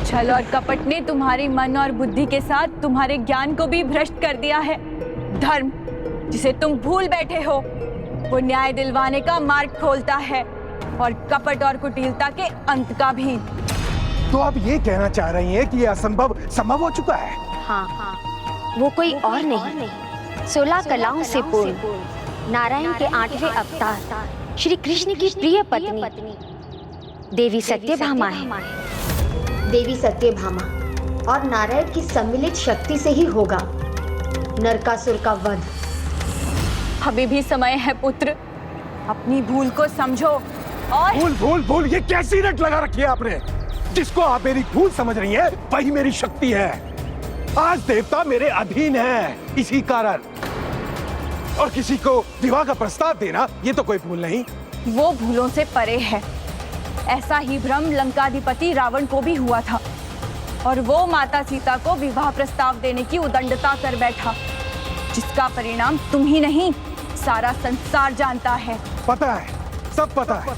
छल और कपट ने तुम्हारी मन और बुद्धि के साथ तुम्हारे ज्ञान को भी भ्रष्ट कर दिया है। धर्म, जिसे तुम भूल बैठे हो, वो न्याय दिलवाने का मार्ग खोलता है और कपट और कुटिलता के अंत का भी। तो आप ये कहना चाह रही हैं कि ये असंभव संभव हो चुका है? हाँ, वो कोई और नहीं, 16 कलाओं से पूर्ण नारायण के 8वें अवतार श्री कृष्ण की प्रिय पत्नी देवी सत्यभामा है। देवी सत्यभामा और नारायण की सम्मिलित शक्ति से ही होगा नरकासुर का वध। अभी भी समय है पुत्र, अपनी भूल को समझो। और भूल ये कैसी रट लगा रखी है आपने? जिसको आप मेरी भूल समझ रही हैं, वही मेरी शक्ति है। आज देवता मेरे अधीन है, इसी कारण। और किसी को विवाह का प्रस्ताव देना, ये तो कोई भूल नहीं। वो भूलों से परे है। ऐसा ही भ्रम लंकाधिपति रावण को भी हुआ था और वो माता सीता को विवाह प्रस्ताव देने की उदंडता कर बैठा, जिसका परिणाम तुम ही नहीं, सारा संसार जानता है। पता है, सब पता है।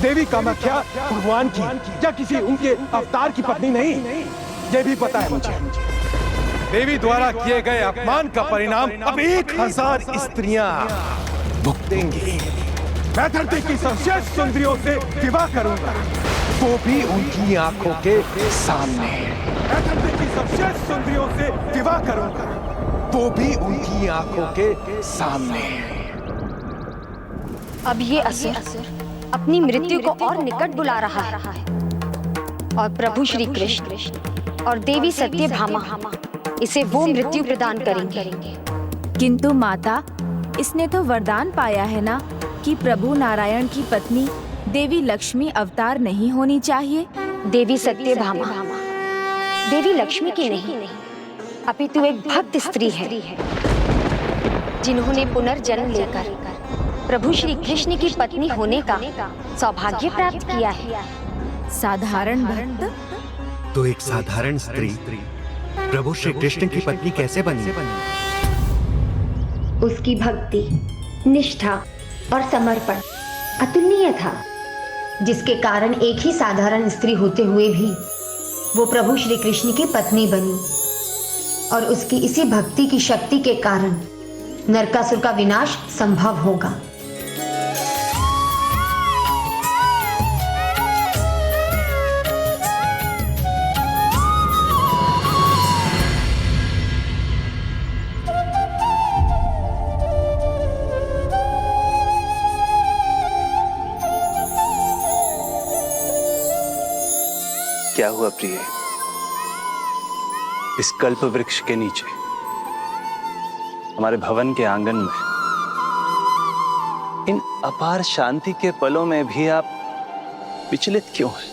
देवी कामाख्या भगवान की या किसी उनके अवतार की पत्नी नहीं, ये भी पता है मुझे। देवी द्वारा किए गए अपमान का परिणाम अब 1000 स्त्रियां भुगतेंगी। मैं धरती की सर्वश्रेष्ठ सुंदरियों से विवाह करूंगा, वो भी उनकी आंखों के सामने। मैं धरती की सर्वश्रेष्ठ सुंदरियों से विवाह करूंगा, वो भी उनकी आंखों के सामने। अब ये असुर अपनी मृत्यु को और निकट बुला रहा है और प्रभु श्री कृष्ण और देवी सत्यभामा इसे वो मृत्यु प्रदान करेंगे। किंतु माता, इसने तो वरदान पाया है ना कि प्रभु नारायण की पत्नी देवी लक्ष्मी अवतार नहीं होनी चाहिए। देवी सत्यभामा देवी लक्ष्मी की नहीं, अपितु एक भक्त स्त्री है, जिन्होंने पुनर्जन्म लेकर प्रभु श्री कृष्ण की पत्नी होने का सौभाग्य प्राप्त किया है। साधारण भक्त? तो एक साधारण स्त्री प्रभु श्री कृष्ण की पत्नी कैसे बनी? उसकी भक्ति, निष्ठा और समर्पण अतुलनीय था, जिसके कारण एक ही साधारण स्त्री होते हुए भी वो प्रभु श्री कृष्ण की पत्नी बनी। और उसकी इसी भक्ति की शक्ति के कारण नरकासुर का विनाश संभव होगा। क्या हुआ प्रिय? इस कल्प वृक्ष के नीचे, हमारे भवन के आंगन में, इन अपार शांति के पलों में भी आप विचलित क्यों हैं?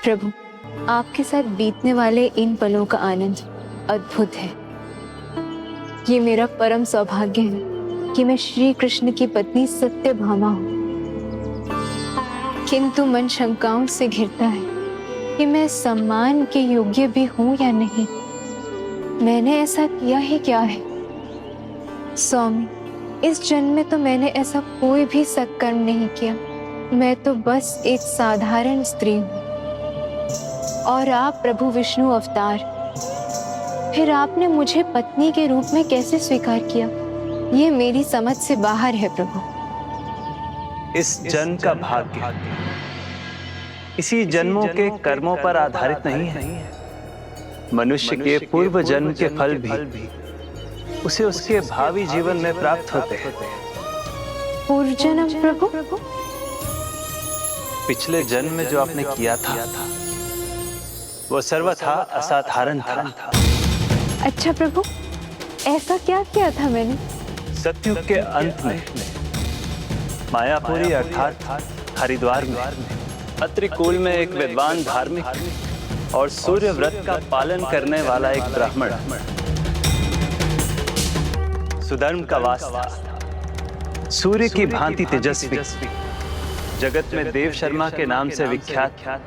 प्रभु, आपके साथ बीतने वाले इन पलों का आनंद अद्भुत है। ये मेरा परम सौभाग्य है कि मैं श्री कृष्ण की पत्नी सत्यभामा हूँ। किंतु मन शंकाओं से घिरता है कि मैं सम्मान के योग्य भी हूँ या नहीं। मैंने ऐसा किया ही क्या है? स्वामी, इस जन्म में तो मैंने ऐसा कोई भी सत्कर्म नहीं किया। मैं तो बस एक साधारण स्त्री हूँ। और आप प्रभु विष्णु अवतार, फिर आपने मुझे पत्नी के रूप में कैसे स्वीकार किया? ये मेरी समझ से बाहर है प्रभु। इस जन्म का भाग्य इसी जन्मों के कर्मों पर आधारित नहीं है। मनुष्य के पूर्व जन्म के फल भी उसे उसके भावी जीवन में प्राप्त होते हैं। पूर्व जन्म प्रभु? पिछले जन्म में जो आपने किया था वो सर्वथा असाधारण था। अच्छा प्रभु, ऐसा क्या किया था मैंने? सतयुग के अंत में मायापुरी अर्थात हरिद्वार में अत्रिकूल में एक विद्वान धार्मिक और सूर्य व्रत का पालन करने वाला एक ब्राह्मण सुधर्म का वास था। सूर्य की भांति तेजस्वी, जगत में देव शर्मा के नाम से विख्यात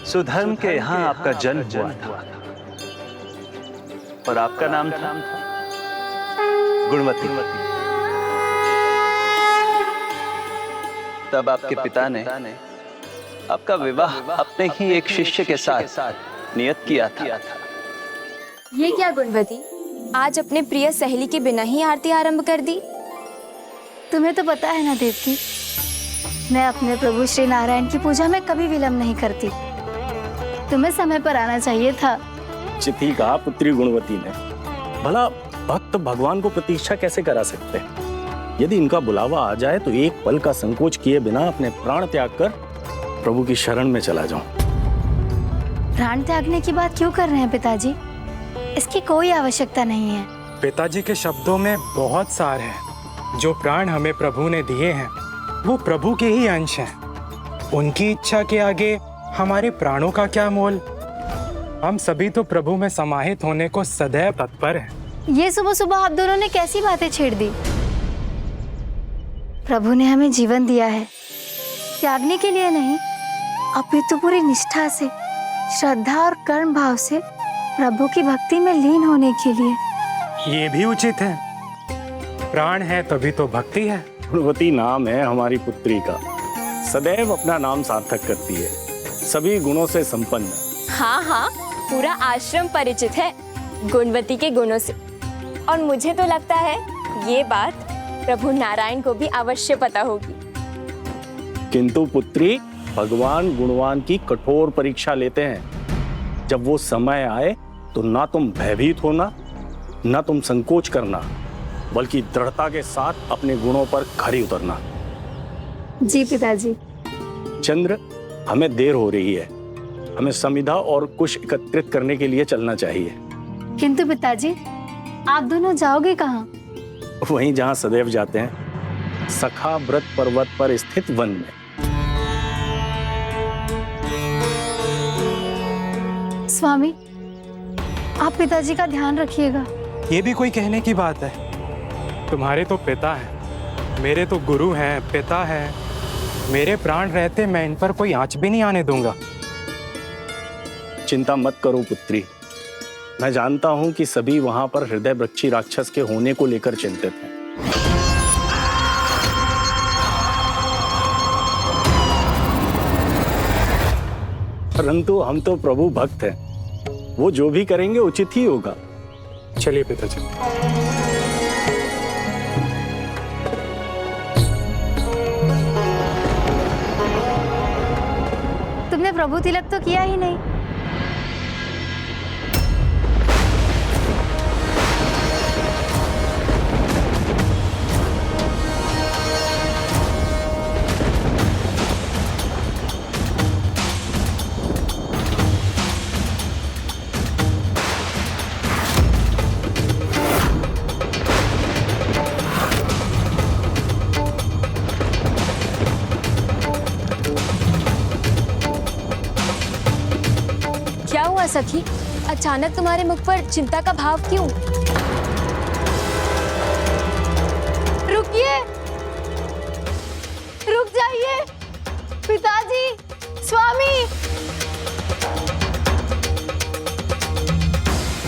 सुधर्म के यहाँ आपका जन्म हुआ था। और आपका नाम था? गुणवती। तब आपके पिता ने आपका विवाह अपने ही एक शिष्य के साथ नियत किया था। ये क्या गुणवती, आज अपने प्रिय सहेली के बिना ही आरती आरंभ कर दी? तुम्हें तो पता है ना देवकी, मैं अपने प्रभु श्री नारायण की पूजा में कभी विलंब नहीं करती। तुम्हें समय पर आना चाहिए था। चिथी कहा पुत्री गुणवती ने। भला भक्त भगवान को प्रतीक्षा कैसे करा सकते हैं? यदि इनका बुलावा आ जाए तो एक पल का संकोच किए बिना अपने प्राण त्याग कर प्रभु की शरण में चला जाऊं। प्राण त्यागने की बात क्यों कर रहे हैं पिताजी? इसकी कोई आवश्यकता नहीं है। पिताजी के शब्दों में बहुत सार है। जो प्राण हमें प्रभु ने दिए हैं वो प्रभु के ही अंश हैं। उनकी इच्छा के आगे हमारे प्राणों का क्या मोल? हम सभी तो प्रभु में समाहित होने को सदैव तत्पर हैं। ये सुबह सुबह आप दोनों ने कैसी बातें छेड़ दी? प्रभु ने हमें जीवन दिया है त्यागने के लिए नहीं, अपितु पूरी निष्ठा से, श्रद्धा और कर्म भाव से प्रभु की भक्ति में लीन होने के लिए। ये भी उचित है। प्राण है तभी तो भक्ति है। गुणवती नाम है हमारी पुत्री का, सदैव अपना नाम सार्थक करती है, सभी गुणों से संपन्न। हाँ हाँ, पूरा आश्रम परिचित है गुणवती के गुणों से। और मुझे तो लगता है ये बात प्रभु नारायण को भी अवश्य पता होगी। किंतु पुत्री, भगवान गुणवान की कठोर परीक्षा लेते हैं। जब वो समय आए तो ना तुम भयभीत होना, ना तुम संकोच करना, बल्कि दृढ़ता के साथ अपने गुणों पर खरी उतरना। जी पिताजी। चंद्र, हमें देर हो रही है, हमें समिधा और कुश एकत्रित करने के लिए चलना चाहिए। किंतु पिताजी, आप दोनों जाओगे कहाँ? वहीं जहाँ सदैव जाते हैं, सखा व्रत पर्वत पर स्थित वन में। स्वामी, आप पिताजी का ध्यान रखिएगा। ये भी कोई कहने की बात है? तुम्हारे तो पिता हैं, मेरे तो गुरु हैं, पिता हैं। मेरे प्राण रहते मैं इन पर कोई आंच भी नहीं आने दूंगा। चिंता मत करो पुत्री, मैं जानता हूं कि सभी वहां पर हृदय वृक्षी राक्षस के होने को लेकर चिंतित हैं। परंतु हम तो प्रभु भक्त हैं, वो जो भी करेंगे उचित ही होगा। चलिए पिताजी। तुमने प्रभु तिलक तो किया ही नहीं। क्या हुआ सखी, अचानक तुम्हारे मुख पर चिंता का भाव क्यों? रुकिए, रुक जाइए पिताजी, स्वामी।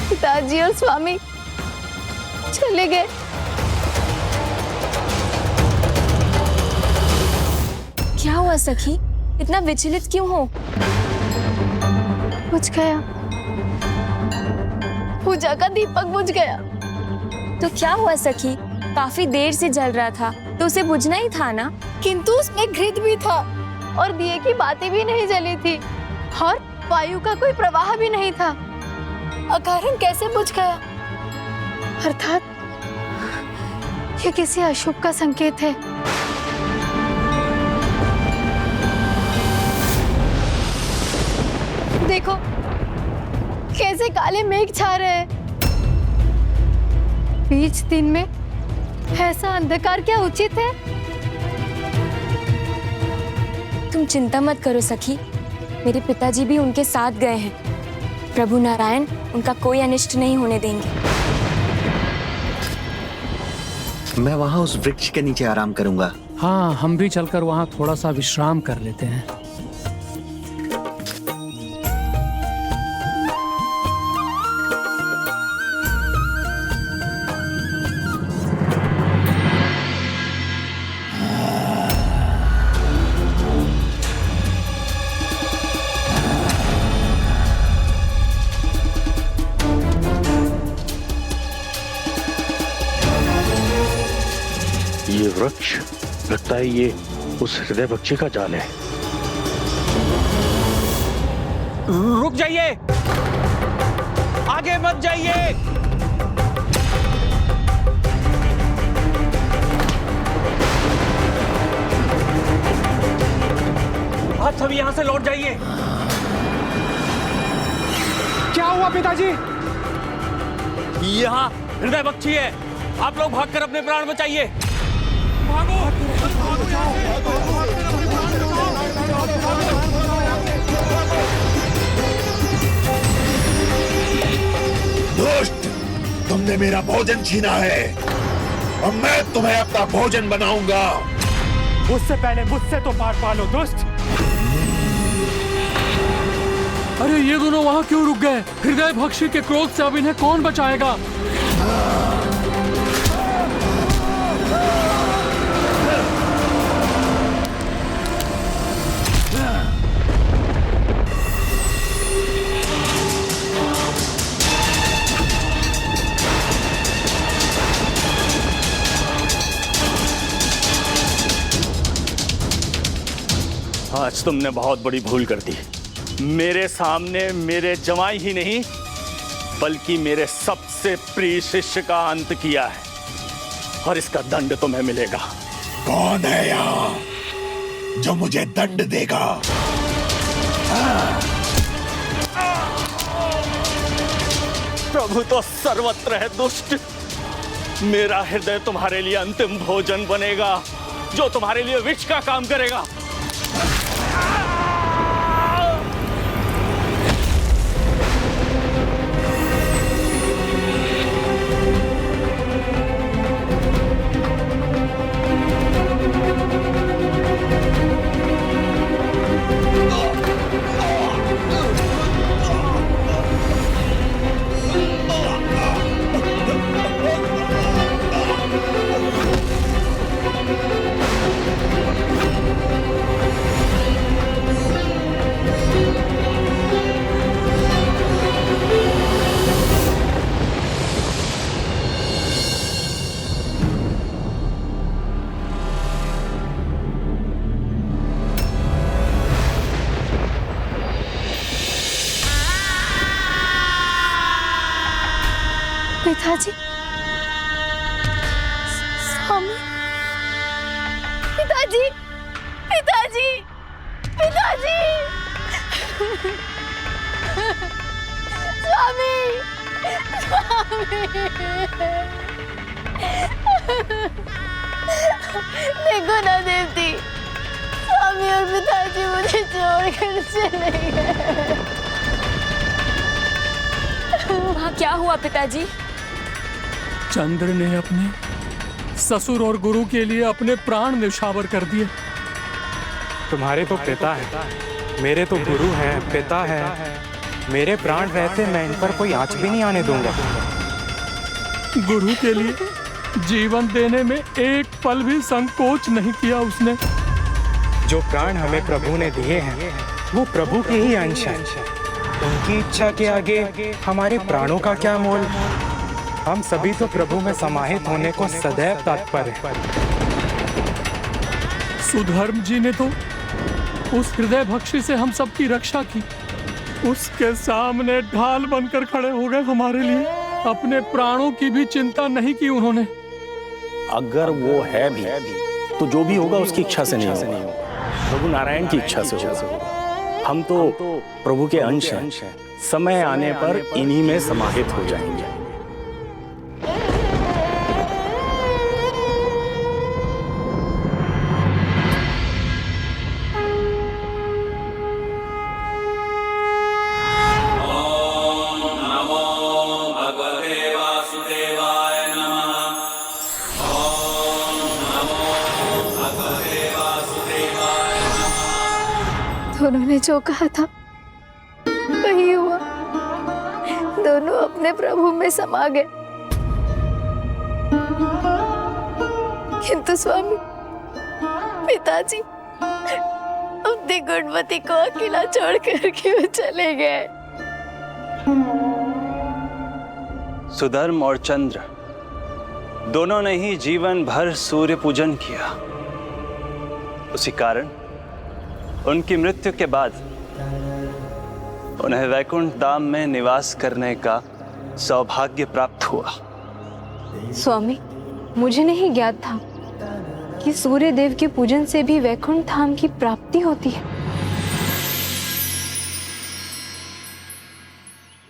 पिताजी और स्वामी चले गए। क्या हुआ सखी, इतना विचलित क्यों हो? बुझ गया, पूजा का दीपक बुझ गया। तो क्या हुआ सखी, काफी देर से जल रहा था तो उसे बुझना ही था ना। किंतु उसमें घृत भी था और दिए की बातें भी नहीं जली थी और वायु का कोई प्रवाह भी नहीं था। अकारण कैसे बुझ गया? अर्थात ये किसी अशुभ का संकेत है। देखो कैसे काले मेघ छा रहे हैं। बीच दिन में ऐसा अंधकार क्या उचित है? तुम चिंता मत करो सखी, मेरे पिताजी भी उनके साथ गए हैं। प्रभु नारायण उनका कोई अनिष्ट नहीं होने देंगे। मैं वहां उस वृक्ष के नीचे आराम करूंगा। हाँ, हम भी चलकर वहां थोड़ा सा विश्राम कर लेते हैं। ये वृक्ष, लगता है ये उस हृदय बख्शी का जाल है। रुक जाइए, आगे मत जाइए। आप सभी यहां से लौट जाइए। क्या हुआ पिताजी? यहाँ हृदय बख्शी है, आप लोग भागकर अपने प्राण बचाइए। दुष्ट, तुमने मेरा भोजन छीना है और मैं तुम्हें अपना भोजन बनाऊंगा। उससे पहले मुझसे तो मार पालो दुष्ट। अरे ये दोनों वहां क्यों रुक गए? हृदय भक्षी के क्रोध से अब इन्हें कौन बचाएगा? आज तुमने बहुत बड़ी भूल कर दी। मेरे सामने मेरे जमाई ही नहीं बल्कि मेरे सबसे प्रिय शिष्य का अंत किया है और इसका दंड तुम्हें मिलेगा। कौन है यहाँ जो मुझे दंड देगा? प्रभु तो सर्वत्र है दुष्ट। मेरा हृदय तुम्हारे लिए अंतिम भोजन बनेगा जो तुम्हारे लिए विष का काम करेगा। पिताजी, स्वामी, पिताजी, पिताजी, पिताजी, स्वामी, स्वामी, देखो ना देवती, स्वामी और पिताजी मुझे छोड़कर चले गए। वहाँ क्या हुआ पिताजी? चंद्र ने अपने ससुर और गुरु के लिए अपने प्राण न्यौछावर कर दिए। तुम्हारे तो पिता है, मेरे तो गुरु हैं, पिता है। मेरे प्राण रहते मैं इन पर कोई आंच भी नहीं आने दूंगा। गुरु के लिए जीवन देने में एक पल भी संकोच नहीं किया उसने। जो प्राण हमें प्रभु ने दिए हैं वो प्रभु के ही अंश हैं। उनकी इच्छा के आगे हमारे प्राणों का क्या मोल। हम सभी तो प्रभु में समाहित होने को सदैव तत्पर हैं। सुधर्म जी ने तो उस हृदय भक्षी से हम सबकी रक्षा की। उसके सामने ढाल बनकर खड़े हो गए हमारे लिए। अपने प्राणों की भी चिंता नहीं की उन्होंने। अगर वो है भी तो जो भी होगा उसकी इच्छा से नहीं होगा, प्रभु नारायण की इच्छा से होगा। हम तो प्रभु के अंश हैं, समय आने पर इन्हीं में समाहित हो जाएंगे। उन्होंने जो कहा था वही हुआ। दोनों अपने प्रभु में समा गए। किंतु स्वामी, पिताजी अपनी गुणवती को अकेला छोड़कर क्यों चले गए? सुधर्म और चंद्र दोनों ने ही जीवन भर सूर्य पूजन किया। उसी कारण उनकी मृत्यु के बाद उन्हें वैकुंठ धाम में निवास करने का सौभाग्य प्राप्त हुआ। स्वामी, मुझे नहीं ज्ञात था कि सूर्य देव के पूजन से भी वैकुंठ धाम की प्राप्ति होती है।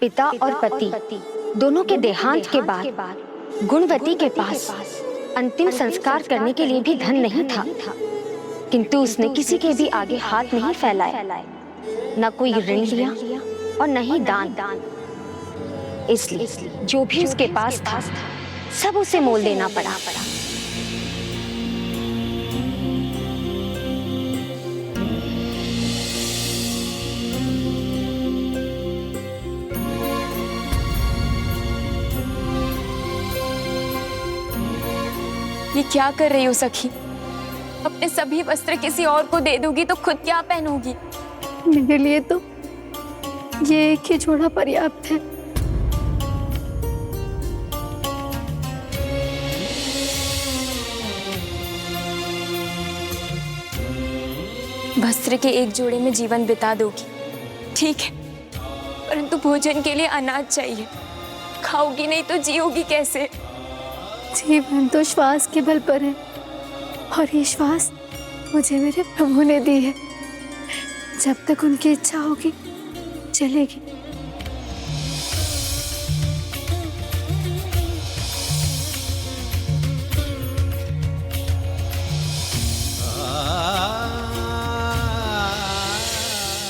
पिता और पति दोनों के देहांत के बाद गुणवती के पास अंतिम संस्कार करने के लिए भी धन नहीं था, किंतु उसने किसी के भी आगे हाथ नहीं फैलाए, न कोई ऋण लिया और न ही दान। इसलिए जो भी उसके पास था सब उसे मोल देना पड़ा। ये क्या कर रही हो सखी? अपने सभी वस्त्र किसी और को दे दोगी तो खुद क्या पहनोगी? मेरे लिए तो ये एक ही जोड़ा पर्याप्त है। वस्त्र के एक जोड़े में जीवन बिता दोगी, ठीक है, परंतु भोजन के लिए अनाज चाहिए। खाओगी नहीं तो जियोगी कैसे? जीवन तो श्वास के बल पर है और ये श्वास मुझे मेरे प्रभु ने दी है। जब तक उनकी इच्छा होगी चलेगी।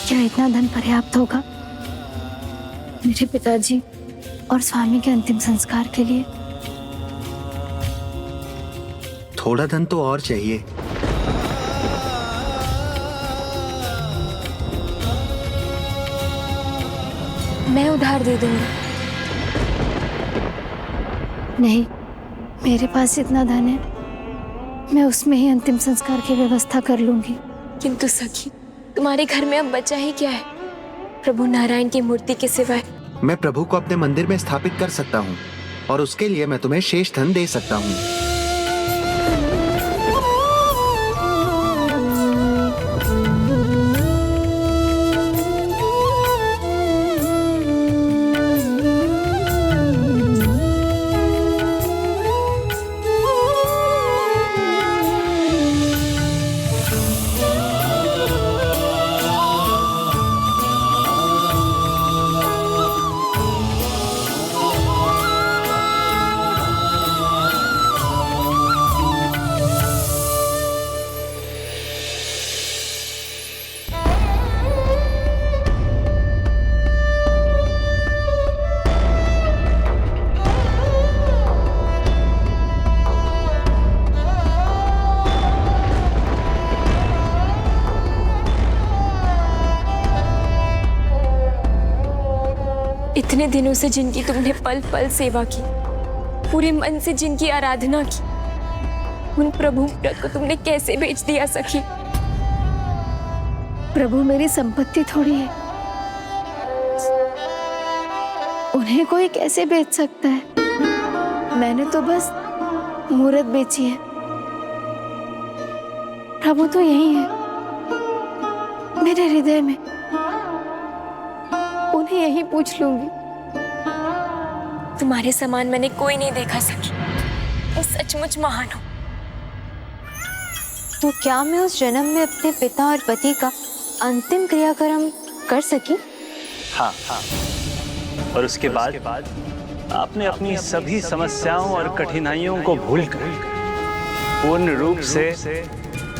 क्या इतना धन पर्याप्त होगा मेरे पिताजी और स्वामी के अंतिम संस्कार के लिए? थोड़ा धन तो और चाहिए। मैं उधार दे दूंगी। नहीं, मेरे पास जितना धन है मैं उसमें ही अंतिम संस्कार की व्यवस्था कर लूंगी। किंतु सखी, तुम्हारे घर में अब बचा ही क्या है प्रभु नारायण की मूर्ति के सिवाय? मैं प्रभु को अपने मंदिर में स्थापित कर सकता हूँ और उसके लिए मैं तुम्हें शेष धन दे सकता हूँ। इतने दिनों से जिनकी तुमने पल पल सेवा की, पूरे मन से जिनकी आराधना की, उन प्रभु को तुमने कैसे बेच दिया सखी? प्रभु मेरी संपत्ति थोड़ी है, उन्हें कोई कैसे बेच सकता है? मैंने तो बस मूर्त बेची है। प्रभु तो यही है मेरे हृदय में, उन्हें यही पूछ लूंगी। तुम्हारे समान मैंने कोई नहीं देखा सखी, वो सचमुच महान हो। तो क्या मैं उस जन्म में अपने पिता और पति का अंतिम क्रियाक्रम कर सकी? हाँ, और उसके बाद आपने अपनी सभी समस्याओं और कठिनाइयों को भूलकर पूर्ण रूप से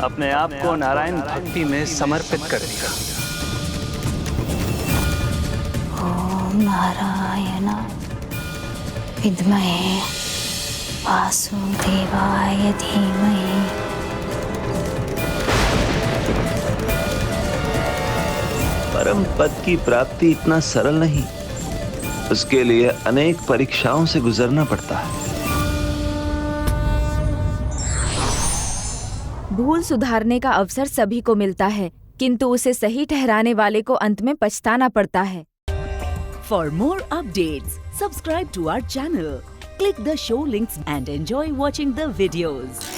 अपने आप को नारायण भक्ति में समर्पित कर दिया। ओम नारायण विद्महे वासुदेवाय धीमहि। परम पद की प्राप्ति इतना सरल नहीं, उसके लिए अनेक परीक्षाओं से गुजरना पड़ता है। भूल सुधारने का अवसर सभी को मिलता है, किंतु उसे सही ठहराने वाले को अंत में पछताना पड़ता है। For more updates, subscribe to our channel, Click the show links and enjoy watching the videos.